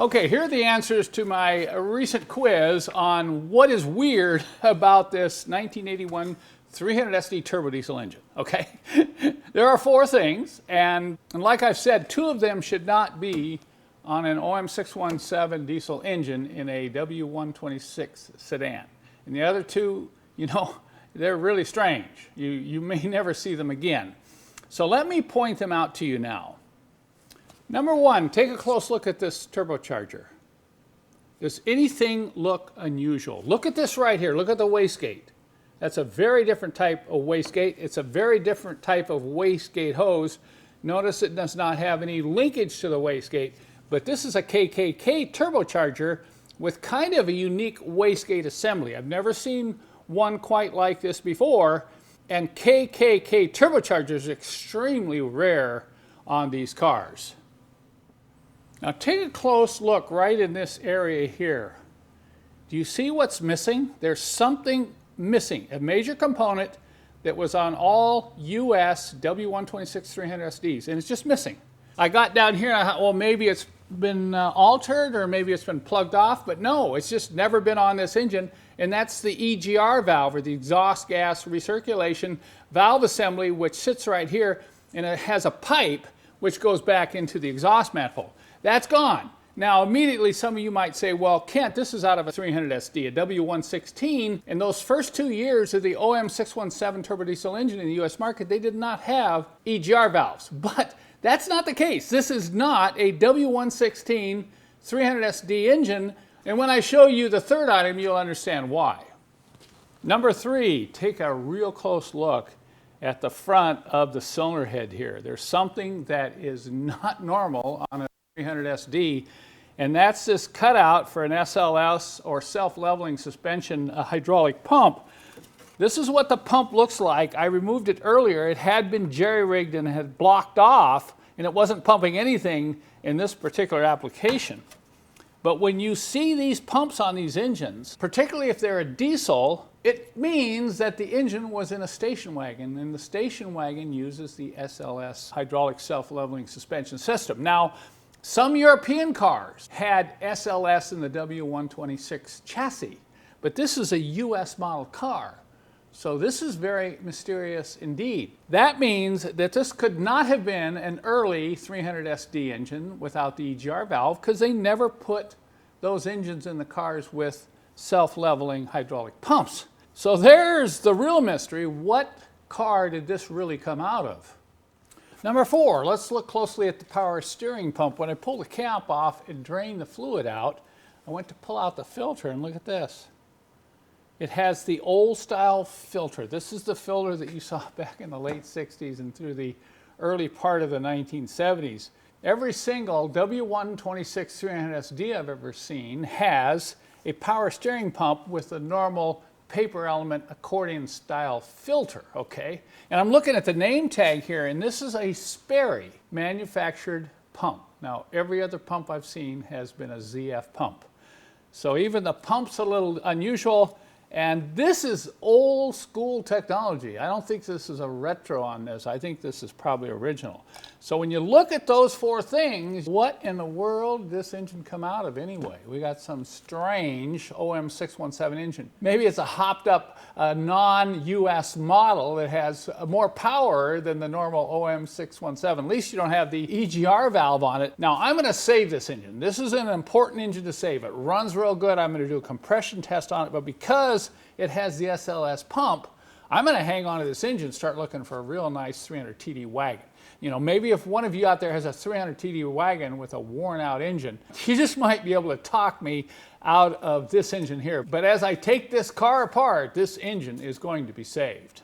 Okay, here are the answers to my recent quiz on what is weird about this 1981 300SD turbo diesel engine, okay? There are 4 things, and like I've said, 2 of them should not be on an OM617 diesel engine in a W126 sedan. And the other 2, you know, they're really strange. You may never see them again. So let me point them out to you now. Number 1, take a close look at this turbocharger. Does anything look unusual? Look at this right here. Look at the wastegate. That's a very different type of wastegate. It's a very different type of wastegate hose. Notice it does not have any linkage to the wastegate, but this is a KKK turbocharger with kind of a unique wastegate assembly. I've never seen one quite like this before, and KKK turbochargers are extremely rare on these cars. Now take a close look right in this area here. Do you see what's missing? There's something missing, a major component that was on all US W126 300SDs, and it's just missing. I got down here and I thought, well, maybe it's been altered or maybe it's been plugged off, but no, it's just never been on this engine, and that's the EGR valve, or the exhaust gas recirculation valve assembly, which sits right here, and it has a pipe which goes back into the exhaust manifold. That's gone. Now, immediately, some of you might say, well, Kent, this is out of a 300SD, a W116, and those first 2 years of the OM617 turbo diesel engine in the US market, they did not have EGR valves. But that's not the case. This is not a W116 300SD engine, and when I show you the third item, you'll understand why. Number 3, take a real close look at the front of the cylinder head here. There's something that is not normal on a 300SD, and that's this cutout for an SLS, or self-leveling suspension hydraulic pump. This is what the pump looks like. I removed it earlier. It had been jerry-rigged and had blocked off, and it wasn't pumping anything in this particular application. But when you see these pumps on these engines, particularly if they're a diesel, it means that the engine was in a station wagon, and the station wagon uses the SLS hydraulic self-leveling suspension system. Now, some European cars had SLS in the W126 chassis, but this is a US model car. So this is very mysterious indeed. That means that this could not have been an early 300SD engine without the EGR valve, because they never put those engines in the cars with self-leveling hydraulic pumps. So there's the real mystery. What car did this really come out of? Number 4, let's look closely at the power steering pump. When I pulled the cap off and drained the fluid out, I went to pull out the filter, and look at this. It has the old style filter. This is the filter that you saw back in the late 60s and through the early part of the 1970s. Every single W126 300SD I've ever seen has a power steering pump with a normal paper element accordion style filter, okay? And I'm looking at the name tag here, and this is a Sperry manufactured pump. Now, every other pump I've seen has been a ZF pump. So even the pump's a little unusual, and this is old school technology. I don't think this is a retro on this. I think this is probably original. So when you look at those 4 things, what in the world did this engine come out of anyway? We got some strange OM617 engine. Maybe it's a hopped up non-US model that has more power than the normal OM617. At least you don't have the EGR valve on it. Now I'm going to save this engine. This is an important engine to save. It runs real good. I'm going to do a compression test on it, but because it has the SLS pump, I'm going to hang on to this engine and start looking for a real nice 300 TD wagon. You know, maybe if one of you out there has a 300 TD wagon with a worn out engine, you just might be able to talk me out of this engine here. But as I take this car apart, this engine is going to be saved.